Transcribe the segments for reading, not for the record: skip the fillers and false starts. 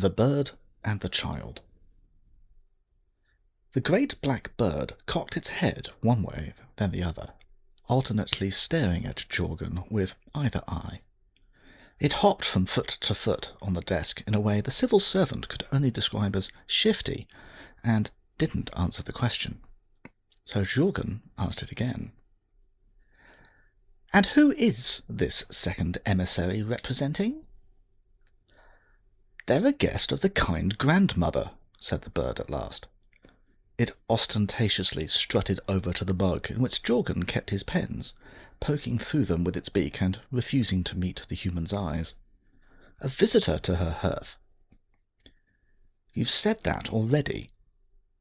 The Bird and the Child. The great black bird cocked its head one way, then the other, alternately staring at Jorgen with either eye. It hopped from foot to foot on the desk in a way the civil servant could only describe as shifty, and didn't answer the question. So Jorgen asked it again. "And who is this second emissary representing?" "They're a guest of the kind grandmother," said the bird at last. It ostentatiously strutted over to the mug in which Jorgen kept his pens, poking through them with its beak and refusing to meet the human's eyes. A visitor to her hearth. "You've said that already."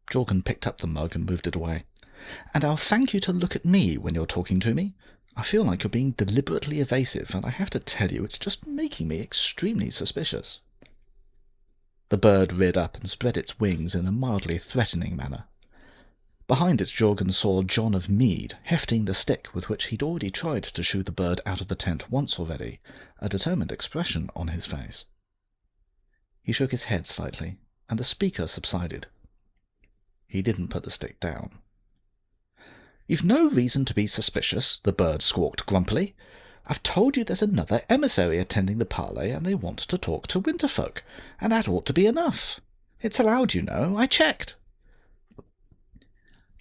Jorgen picked up the mug and moved it away. "And I'll thank you to look at me when you're talking to me. I feel like you're being deliberately evasive, and I have to tell you it's just making me extremely suspicious." The bird reared up and spread its wings in a mildly threatening manner. Behind it Jorgen saw John of Mead hefting the stick with which he'd already tried to shoo the bird out of the tent once already, a determined expression on his face. He shook his head slightly, and the speaker subsided. He didn't put the stick down. "You've no reason to be suspicious," the bird squawked grumpily. "I've told you there's another emissary attending the Parlay, and they want to talk to Winterfolk, and that ought to be enough. It's allowed, you know. I checked."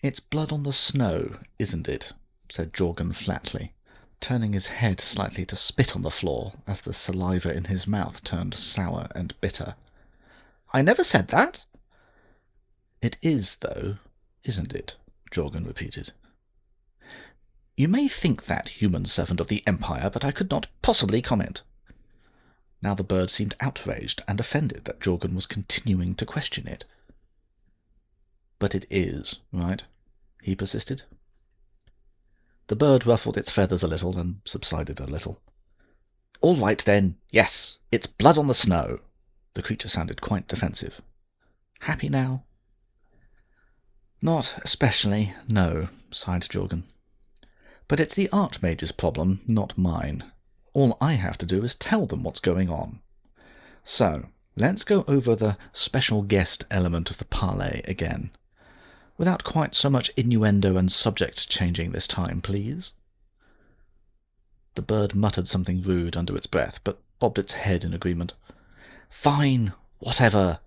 "It's blood on the snow, isn't it?" said Jorgen flatly, turning his head slightly to spit on the floor as the saliva in his mouth turned sour and bitter. "I never said that." "It is, though, isn't it?" Jorgen repeated. "You may think that, human servant of the Empire, but I could not possibly comment." Now the bird seemed outraged and offended that Jorgen was continuing to question it. "But it is, right?" he persisted. The bird ruffled its feathers a little and subsided a little. "All right, then. Yes, it's blood on the snow." The creature sounded quite defensive. "Happy now?" "Not especially, no," sighed Jorgen. "But it's the Archmage's problem, not mine. All I have to do is tell them what's going on. So, let's go over the special guest element of the Parlay again. Without quite so much innuendo and subject changing this time, please." The bird muttered something rude under its breath, but bobbed its head in agreement. "Fine, whatever.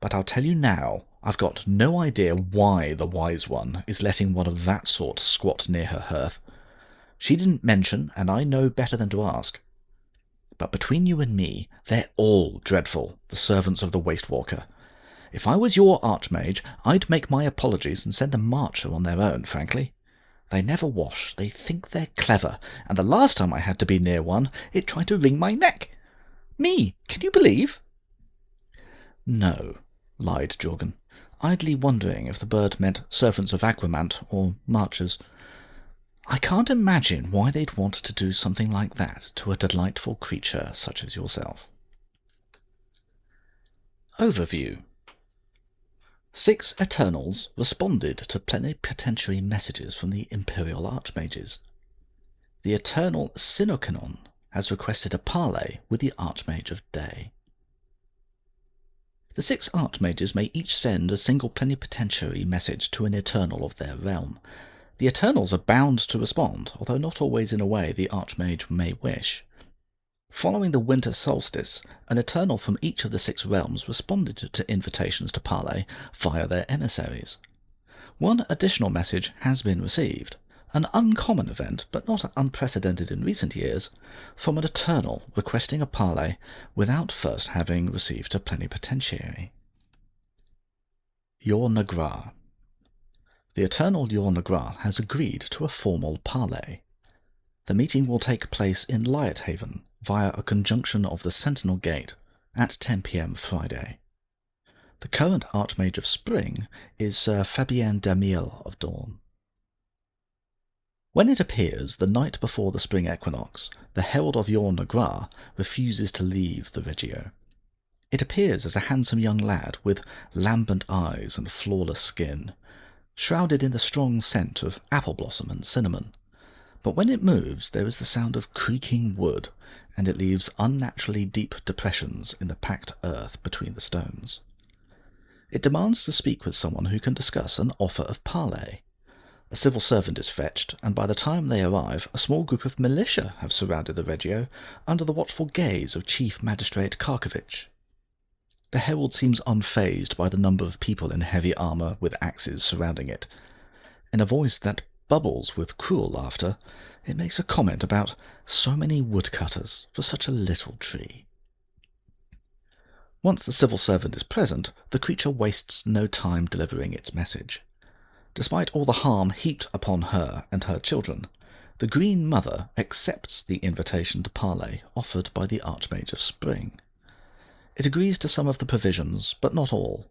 But I'll tell you now, I've got no idea why the Wise One is letting one of that sort squat near her hearth. She didn't mention, and I know better than to ask. But between you and me, they're all dreadful, the servants of the Waste Walker. If I was your Archmage, I'd make my apologies and send them marcher on their own, frankly. They never wash, they think they're clever, and the last time I had to be near one, it tried to wring my neck. Me, can you believe?" "No," lied Jorgen, idly wondering if the bird meant servants of Agremant or marchers. "I can't imagine why they'd want to do something like that to a delightful creature such as yourself." Overview. 6 Eternals responded to plenipotentiary messages from the Imperial Archmages. The Eternal Sinocanon has requested a parley with the Archmage of Day. The 6 Archmages may each send a single plenipotentiary message to an Eternal of their realm. The Eternals are bound to respond, although not always in a way the Archmage may wish. Following the winter solstice, an Eternal from each of the 6 realms responded to invitations to parley via their emissaries. One additional message has been received, an uncommon event, but not unprecedented in recent years, from an Eternal requesting a parley without first having received a plenipotentiary. Yor-Nagra. The Eternal Yor-Nagra has agreed to a formal parley. The meeting will take place in Liathaven via a conjunction of the Sentinel Gate at 10 p.m. Friday. The current Archmage of Spring is Sir Fabien Damiel of Dawn. When it appears the night before the spring equinox, the Herald of Yor-Nagra refuses to leave the Regio. It appears as a handsome young lad with lambent eyes and flawless skin, shrouded in the strong scent of apple blossom and cinnamon, but when it moves there is the sound of creaking wood, and it leaves unnaturally deep depressions in the packed earth between the stones. It demands to speak with someone who can discuss an offer of parley. A civil servant is fetched, and by the time they arrive, a small group of militia have surrounded the Reggio under the watchful gaze of Chief Magistrate Karkovich. The herald seems unfazed by the number of people in heavy armour with axes surrounding it. In a voice that bubbles with cruel laughter, it makes a comment about so many woodcutters for such a little tree. Once the civil servant is present, the creature wastes no time delivering its message. Despite all the harm heaped upon her and her children, the Green Mother accepts the invitation to parley offered by the Archmage of Spring. It agrees to some of the provisions, but not all.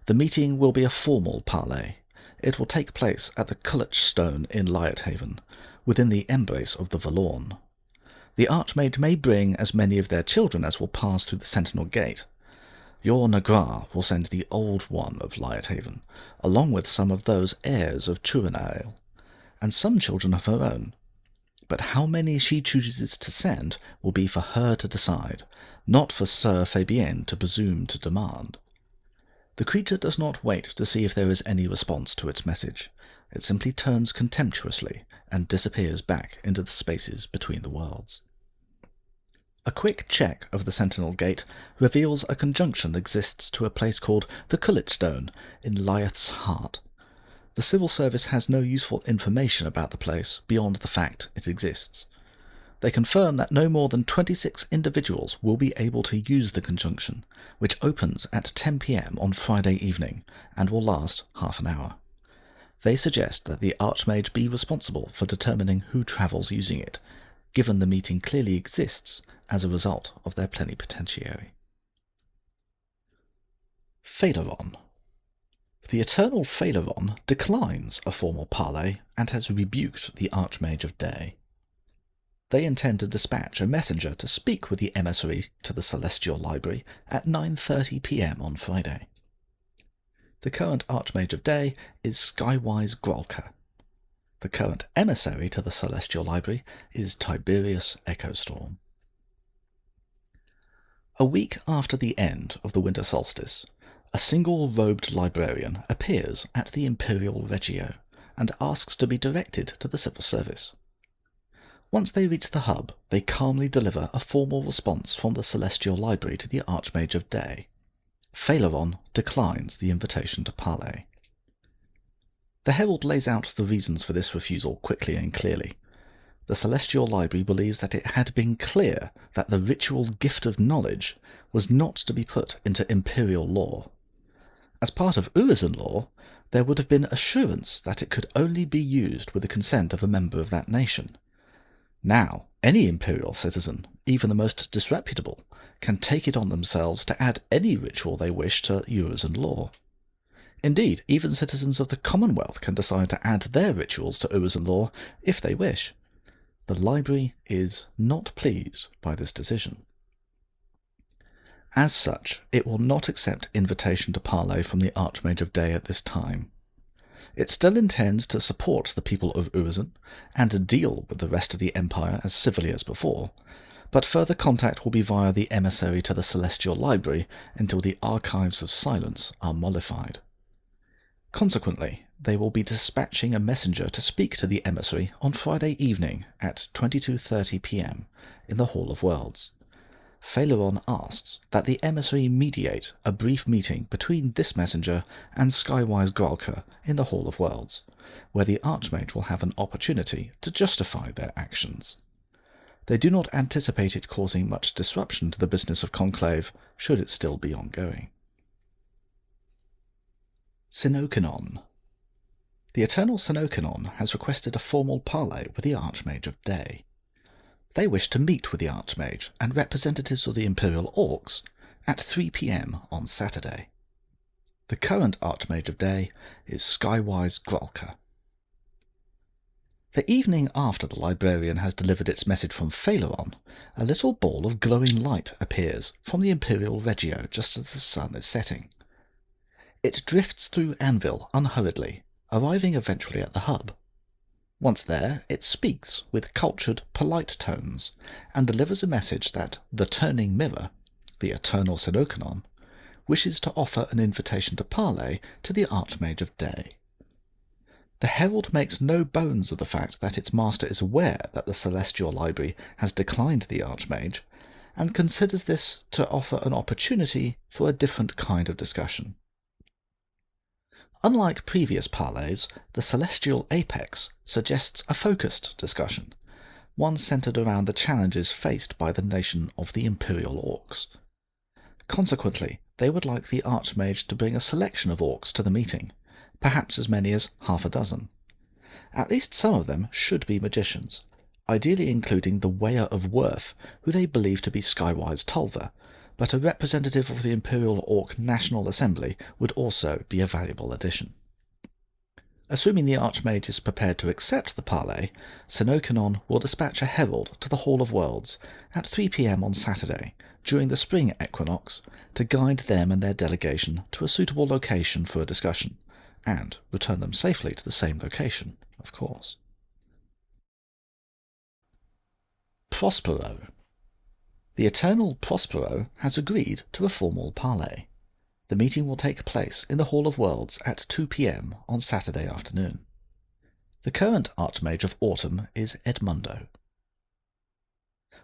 The meeting will be a formal parley. It will take place at the Cullich Stone in Lyothaven, within the embrace of the Failon. The Archmage may bring as many of their children as will pass through the Sentinel Gate. Your Nagra will send the Old One of Lyothaven, along with some of those heirs of Turinale, and some children of her own. But how many she chooses to send will be for her to decide, not for Sir Fabienne to presume to demand. The creature does not wait to see if there is any response to its message. It simply turns contemptuously and disappears back into the spaces between the worlds. A quick check of the Sentinel Gate reveals a conjunction exists to a place called the Cullich Stone in Lyoth's Heart. The civil service has no useful information about the place beyond the fact it exists. They confirm that no more than 26 individuals will be able to use the conjunction, which opens at 10 p.m. on Friday evening and will last half an hour. They suggest that the Archmage be responsible for determining who travels using it, given the meeting clearly exists as a result of their plenipotentiary. Failon. The Eternal Failon declines a formal parley and has rebuked the Archmage of Day. They intend to dispatch a messenger to speak with the emissary to the Celestial Library at 9:30 p.m. on Friday. The current Archmage of Day is Skywise Grolka. The current emissary to the Celestial Library is Tiberius Echostorm. A week after the end of the winter solstice, a single-robed librarian appears at the Imperial Reggio and asks to be directed to the civil service. Once they reach the hub, they calmly deliver a formal response from the Celestial Library to the Archmage of Day. Failon declines the invitation to parley. The herald lays out the reasons for this refusal quickly and clearly. The Celestial Library believes that it had been clear that the ritual gift of knowledge was not to be put into imperial law. As part of Urizen law, there would have been assurance that it could only be used with the consent of a member of that nation. Now, any imperial citizen, even the most disreputable, can take it on themselves to add any ritual they wish to Urizen law. Indeed, even citizens of the Commonwealth can decide to add their rituals to Urizen law if they wish. The library is not pleased by this decision. As such, it will not accept invitation to parley from the Archmage of Day at this time. It still intends to support the people of Urizen and to deal with the rest of the Empire as civilly as before, but further contact will be via the emissary to the Celestial Library until the Archives of Silence are mollified. Consequently, they will be dispatching a messenger to speak to the emissary on Friday evening at 22:30 p.m. in the Hall of Worlds. Failon asks that the emissary mediate a brief meeting between this messenger and Skywise Grolka in the Hall of Worlds, where the Archmage will have an opportunity to justify their actions. They do not anticipate it causing much disruption to the business of Conclave, should it still be ongoing. Sinocanon. The Eternal Sinocanon has requested a formal parley with the Archmage of Day. They wish to meet with the Archmage and representatives of the Imperial Orcs at 3 p.m. on Saturday. The current Archmage of Day is Skywise Grolka. The evening after the librarian has delivered its message from Failon, a little ball of glowing light appears from the Imperial Reggio just as the sun is setting. It drifts through Anvil unhurriedly, arriving eventually at the hub. Once there, it speaks with cultured, polite tones, and delivers a message that the Turning Mirror, the eternal Sinocanon, wishes to offer an invitation to Parlay to the Archmage of Day. The herald makes no bones of the fact that its master is aware that the Celestial Library has declined the Archmage, and considers this to offer an opportunity for a different kind of discussion. Unlike previous parlays, the Celestial Apex suggests a focused discussion, one centered around the challenges faced by the nation of the Imperial Orcs. Consequently, they would like the Archmage to bring a selection of orcs to the meeting, perhaps as many as half a dozen. At least some of them should be magicians, ideally including the Weigher of Worth, who they believe to be Skywise Tulva, but a representative of the Imperial Orc National Assembly would also be a valuable addition. Assuming the Archmage is prepared to accept the parlay, Sinocanon will dispatch a herald to the Hall of Worlds at 3 p.m. on Saturday, during the spring equinox, to guide them and their delegation to a suitable location for a discussion, and return them safely to the same location, of course. Prospero. The Eternal Prospero has agreed to a formal parlay. The meeting will take place in the Hall of Worlds at 2 p.m. on Saturday afternoon. The current Archmage of Autumn is Edmundo.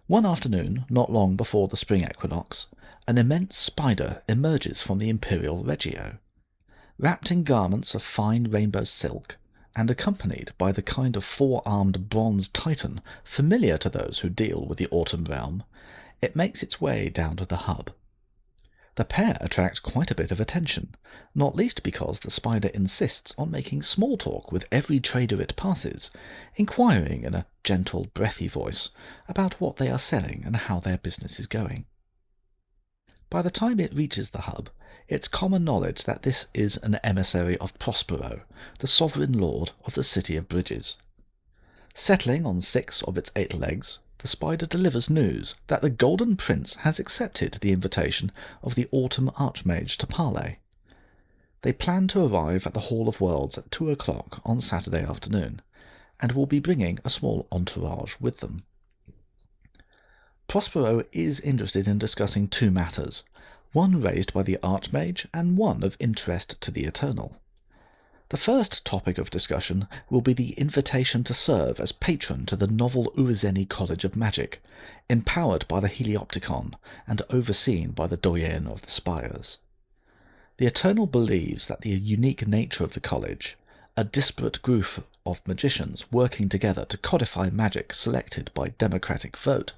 One afternoon, not long before the spring equinox, an immense spider emerges from the Imperial Regio. Wrapped in garments of fine rainbow silk, and accompanied by the kind of four-armed bronze titan familiar to those who deal with the Autumn realm, it makes its way down to the hub. The pair attract quite a bit of attention, not least because the spider insists on making small talk with every trader it passes, inquiring in a gentle, breathy voice about what they are selling and how their business is going. By the time it reaches the hub, it's common knowledge that this is an emissary of Prospero, the sovereign lord of the City of Bridges. Settling on 6 of its 8 legs, the spider delivers news that the Golden Prince has accepted the invitation of the Autumn Archmage to Parlay. They plan to arrive at the Hall of Worlds at 2 o'clock on Saturday afternoon, and will be bringing a small entourage with them. Prospero is interested in discussing 2 matters, one raised by the Archmage and one of interest to the Eternal. The first topic of discussion will be the invitation to serve as patron to the novel Urizeni College of Magic, empowered by the Heliopticon and overseen by the Doyen of the Spires. The Eternal believes that the unique nature of the college, a disparate group of magicians working together to codify magic selected by democratic vote,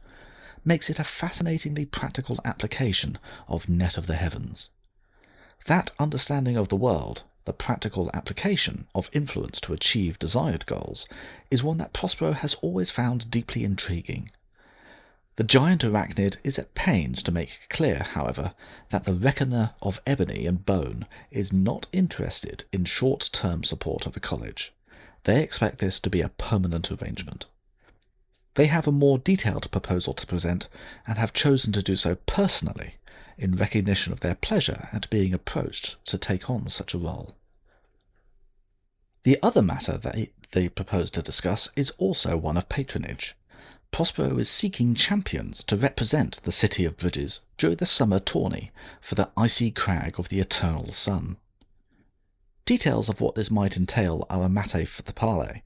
makes it a fascinatingly practical application of Net of the Heavens. That understanding of the world, the practical application of influence to achieve desired goals, is one that Prospero has always found deeply intriguing. The giant arachnid is at pains to make clear, however, that the Reckoner of Ebony and Bone is not interested in short-term support of the college. They expect this to be a permanent arrangement. They have a more detailed proposal to present, and have chosen to do so personally, in recognition of their pleasure at being approached to take on such a role. The other matter that they propose to discuss is also one of patronage. Prospero is seeking champions to represent the City of Bridges during the summer tourney for the Icy Crag of the Eternal Sun. Details of what this might entail are a matter for the Parlay.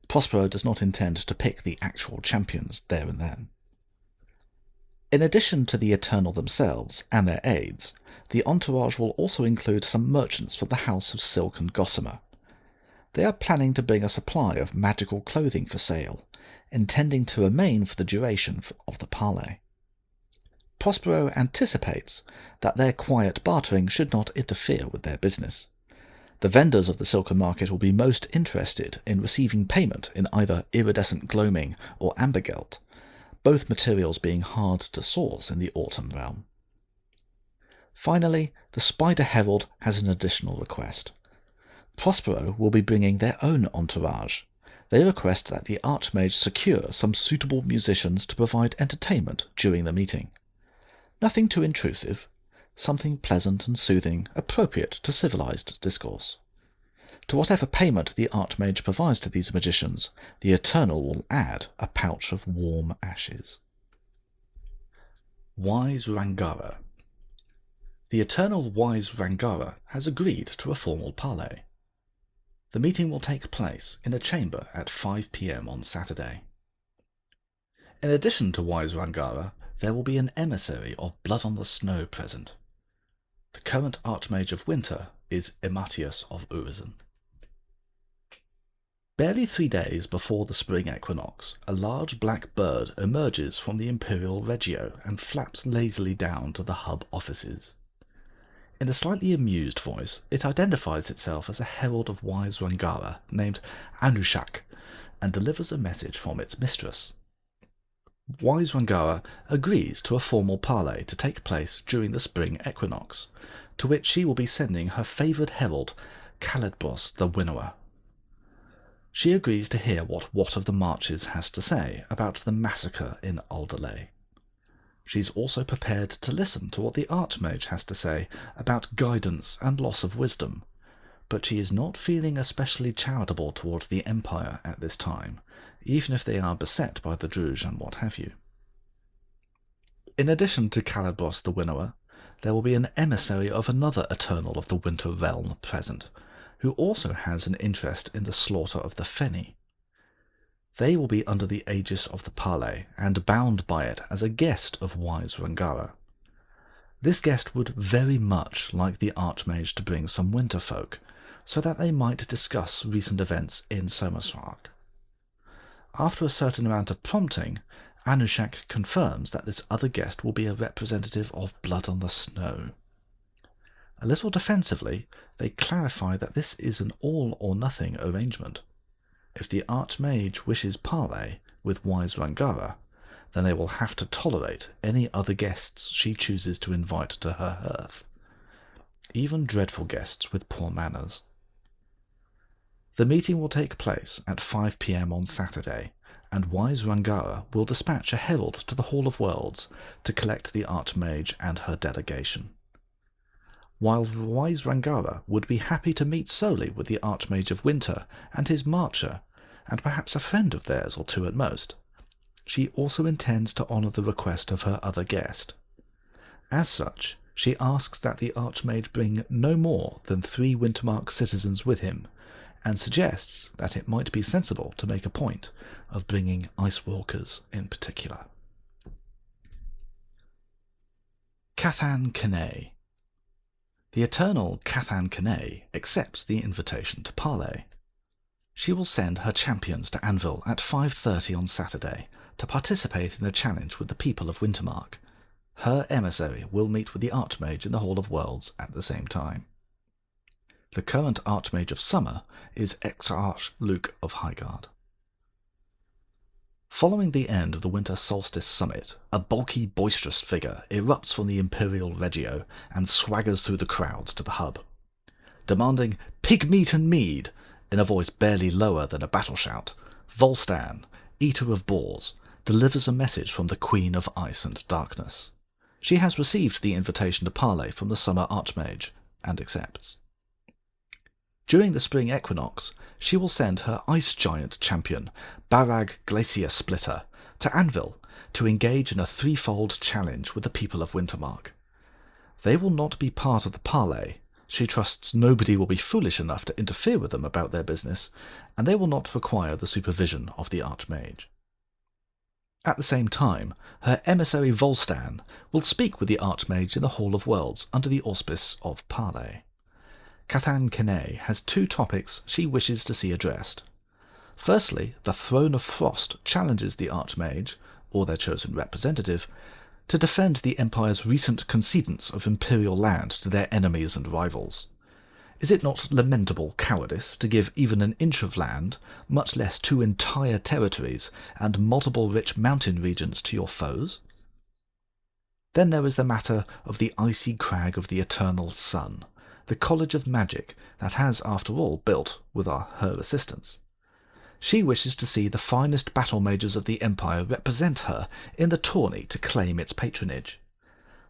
Prospero does not intend to pick the actual champions there and then. In addition to the Eternal themselves and their aides, the entourage will also include some merchants from the House of Silk and Gossamer. They are planning to bring a supply of magical clothing for sale, intending to remain for the duration of the Parlay. Prospero anticipates that their quiet bartering should not interfere with their business. The vendors of the silken market will be most interested in receiving payment in either iridescent gloaming or ambergelt, both materials being hard to source in the Autumn realm. Finally, the Spider Herald has an additional request. Prospero will be bringing their own entourage. They request that the Archmage secure some suitable musicians to provide entertainment during the meeting. Nothing too intrusive, something pleasant and soothing, appropriate to civilized discourse. To whatever payment the Archmage provides to these magicians, the Eternal will add a pouch of warm ashes. Wise Rangara. The Eternal Wise Rangara has agreed to a formal parley. The meeting will take place in a chamber at 5 p.m. on Saturday. In addition to Wise Rangara, there will be an emissary of Blood on the Snow present. The current Archmage of Winter is Ematius of Urizen. Barely 3 days before the spring equinox, a large black bird emerges from the Imperial Regio and flaps lazily down to the hub offices. In a slightly amused voice, it identifies itself as a herald of Wise Rangara named Anushak and delivers a message from its mistress. Wise Rangara agrees to a formal parley to take place during the spring equinox, to which she will be sending her favoured herald, Caladbros the Winnower. She agrees to hear what of the Marches has to say about the massacre in Aldalay. She's also prepared to listen to what the Archmage has to say about guidance and loss of wisdom, but she is not feeling especially charitable towards the Empire at this time, even if they are beset by the Druge and what have you. In addition to Caladbros the Winnower, there will be an emissary of another Eternal of the Winter Realm present, who also has an interest in the slaughter of the Feni. They will be under the aegis of the Parlay and bound by it as a guest of Wise Rangara. This guest would very much like the Archmage to bring some winter folk, so that they might discuss recent events in Somersrag. After a certain amount of prompting, Anushak confirms that this other guest will be a representative of Blood on the Snow. A little defensively, they clarify that this is an all-or-nothing arrangement. If the Archmage wishes parley with Wise Rangara, then they will have to tolerate any other guests she chooses to invite to her hearth, even dreadful guests with poor manners. The meeting will take place at 5 p.m. on Saturday, and Wise Rangara will dispatch a herald to the Hall of Worlds to collect the Archmage and her delegation. While Wise Rangara would be happy to meet solely with the Archmage of Winter and his Marcher, and perhaps a friend of theirs or two at most, she also intends to honour the request of her other guest. As such, she asks that the Archmage bring no more than 3 Wintermark citizens with him, and suggests that it might be sensible to make a point of bringing Ice Walkers in particular. Cathan Caney. The Eternal Cathan Caney accepts the invitation to parley. She will send her champions to Anvil at 5:30 on Saturday to participate in a challenge with the people of Wintermark. Her emissary will meet with the Archmage in the Hall of Worlds at the same time. The current Archmage of Summer is Exarch Luke of Highguard. Following the end of the Winter Solstice Summit, a bulky, boisterous figure erupts from the Imperial Regio and swaggers through the crowds to the hub. Demanding "pig meat and mead" in a voice barely lower than a battle shout, Volstan, Eater of Boars, delivers a message from the Queen of Ice and Darkness. She has received the invitation to parley from the Summer Archmage, and accepts. During the spring equinox, she will send her Ice Giant champion, Barag Glacier Splitter, to Anvil to engage in a threefold challenge with the people of Wintermark. They will not be part of the parley. She trusts nobody will be foolish enough to interfere with them about their business, and they will not require the supervision of the Archmage. At the same time, her emissary Volstan will speak with the Archmage in the Hall of Worlds under the auspice of Parlay. Cathan Caney has 2 topics she wishes to see addressed. Firstly, the Throne of Frost challenges the Archmage, or their chosen representative, to defend the Empire's recent concedence of imperial land to their enemies and rivals. Is it not lamentable cowardice to give even an inch of land, much less 2 entire territories and multiple rich mountain regions to your foes? Then there is the matter of the icy crag of the Eternal Sun, the College of Magic that has, after all, built with her assistance. She wishes to see the finest battle mages of the Empire represent her in the tourney to claim its patronage.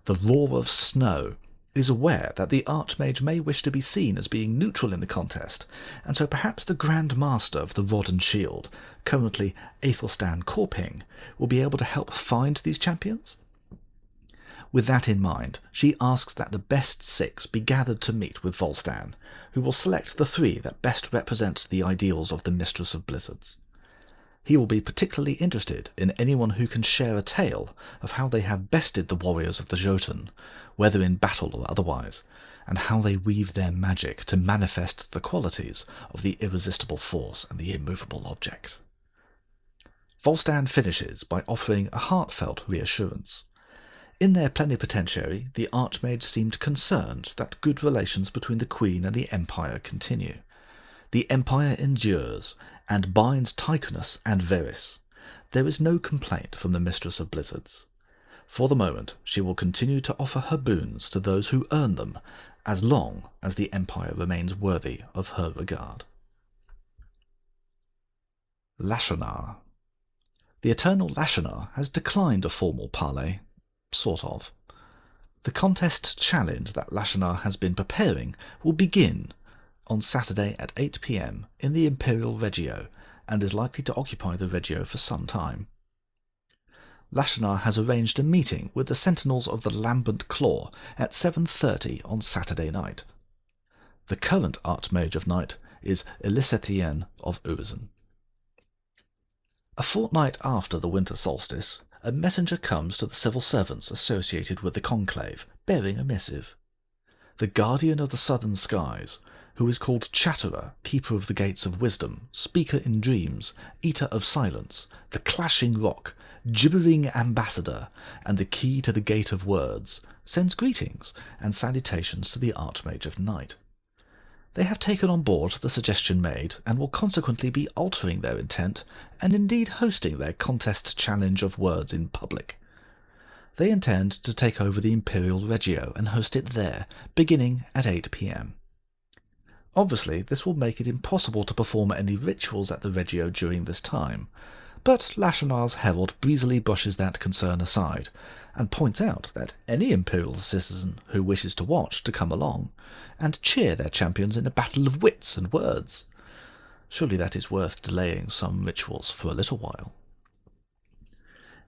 The roar of snow, is aware that the Archmage may wish to be seen as being neutral in the contest, and so perhaps the Grand Master of the Rod and Shield, currently Aethelstan Corping, will be able to help find these champions? With that in mind, she asks that the best 6 be gathered to meet with Volstan, who will select the 3 that best represent the ideals of the Mistress of Blizzards. He will be particularly interested in anyone who can share a tale of how they have bested the warriors of the Jotun, whether in battle or otherwise, and how they weave their magic to manifest the qualities of the irresistible force and the immovable object. Volstan finishes by offering a heartfelt reassurance. In their plenipotentiary, the Archmage seemed concerned that good relations between the Queen and the Empire continue. The Empire endures, and binds Tychonus and Varys. There is no complaint from the Mistress of Blizzards. For the moment, she will continue to offer her boons to those who earn them, as long as the Empire remains worthy of her regard. Lashana. The Eternal Lashana has declined a formal parlay. Sort of. The contest challenge that Lashana has been preparing will begin on Saturday at 8 p.m. in the Imperial Regio, and is likely to occupy the Regio for some time. Lashana has arranged a meeting with the Sentinels of the Lambent Claw at 7:30 on Saturday night. The current Archmage of Night is Elisethien of Urizen. A fortnight after the winter solstice, a messenger comes to the civil servants associated with the conclave, bearing a missive. The Guardian of the Southern Skies, who is called Chatterer, Keeper of the Gates of Wisdom, Speaker in Dreams, Eater of Silence, the Clashing Rock, Gibbering Ambassador, and the Key to the Gate of Words, sends greetings and salutations to the Archmage of Night. They have taken on board the suggestion made, and will consequently be altering their intent, and indeed hosting their contest challenge of words in public. They intend to take over the Imperial Regio and host it there, beginning at 8 p.m. Obviously, this will make it impossible to perform any rituals at the Regio during this time, but Lashanar's herald breezily brushes that concern aside, and points out that any Imperial citizen who wishes to watch to come along, and cheer their champions in a battle of wits and words. Surely that is worth delaying some rituals for a little while.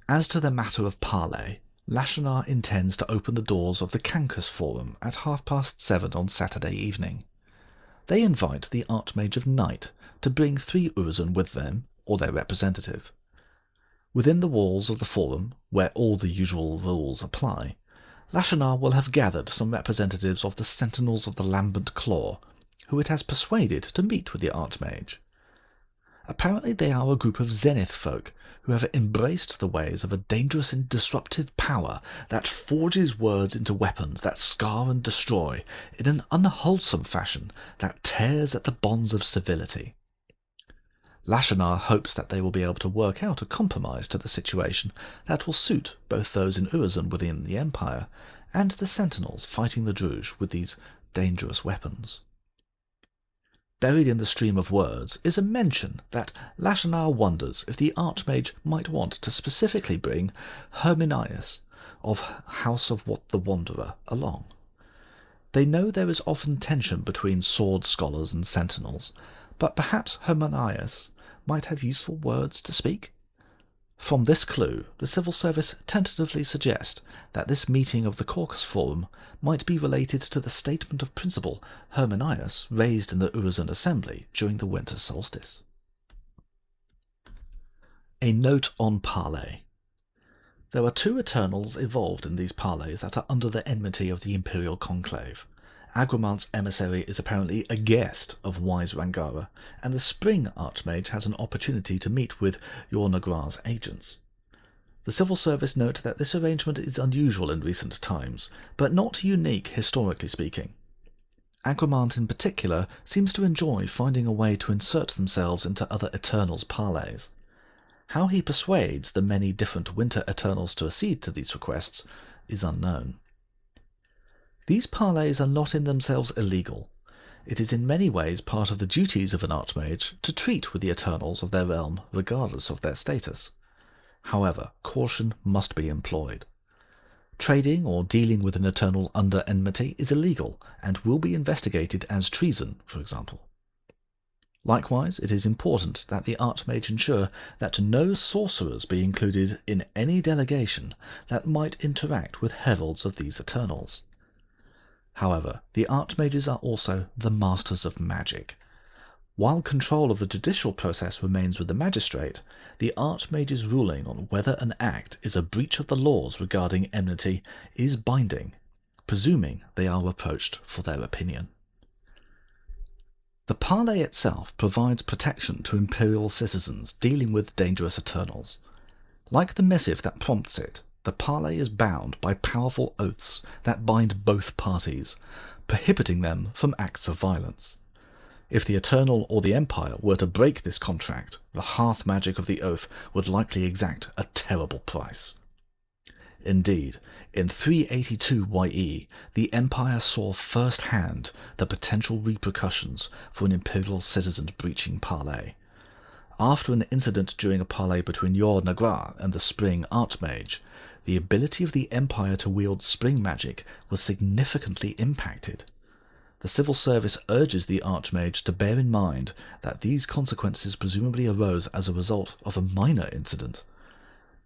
As to the matter of Parlay, Lashanar intends to open the doors of the Cancus Forum at 7:30 on Saturday evening. They invite the Archmage of Night to bring 3 Urizen with them, or their representative. Within the walls of the Forum, where all the usual rules apply, Lashana will have gathered some representatives of the Sentinels of the Lambent Claw, who it has persuaded to meet with the Archmage. Apparently they are a group of Zenith folk who have embraced the ways of a dangerous and disruptive power that forges words into weapons that scar and destroy in an unwholesome fashion that tears at the bonds of civility. Lashanar hopes that they will be able to work out a compromise to the situation that will suit both those in Urizen within the Empire and the Sentinels fighting the Druj with these dangerous weapons. Buried in the stream of words is a mention that Lashanar wonders if the Archmage might want to specifically bring Herminius of House of What the Wanderer along. They know there is often tension between sword scholars and sentinels, but perhaps Herminius might have useful words to speak. From this clue, the civil service tentatively suggest that this meeting of the Caucus Forum might be related to the statement of principle Herminius raised in the Urizen Assembly during the winter solstice. A note on Parlay. There are 2 Eternals evolved in these Parlays that are under the enmity of the Imperial Conclave. Agremant's emissary is apparently a guest of wise Rangara, and the Spring Archmage has an opportunity to meet with Yornagra's agents. The civil service note that this arrangement is unusual in recent times, but not unique historically speaking. Agremant in particular seems to enjoy finding a way to insert themselves into other Eternals' parlays. How he persuades the many different Winter Eternals to accede to these requests is unknown. These parlays are not in themselves illegal. It is in many ways part of the duties of an Archmage to treat with the Eternals of their realm regardless of their status. However, caution must be employed. Trading or dealing with an Eternal under enmity is illegal and will be investigated as treason, for example. Likewise, it is important that the Archmage ensure that no sorcerers be included in any delegation that might interact with heralds of these Eternals. However, the Archmages are also the Masters of Magic. While control of the judicial process remains with the Magistrate, the Archmage's ruling on whether an act is a breach of the laws regarding enmity is binding, presuming they are approached for their opinion. The Parlay itself provides protection to Imperial citizens dealing with dangerous Eternals. Like the missive that prompts it, the Parlay is bound by powerful oaths that bind both parties, prohibiting them from acts of violence. If the Eternal or the Empire were to break this contract, the hearth magic of the oath would likely exact a terrible price. Indeed, in 382 YE, the Empire saw firsthand the potential repercussions for an Imperial citizen breaching Parlay. After an incident during a Parlay between Yor Nagra and the Spring Archmage, the ability of the Empire to wield spring magic was significantly impacted. The civil service urges the Archmage to bear in mind that these consequences presumably arose as a result of a minor incident,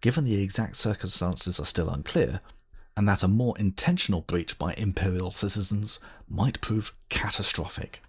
given the exact circumstances are still unclear, and that a more intentional breach by Imperial citizens might prove catastrophic.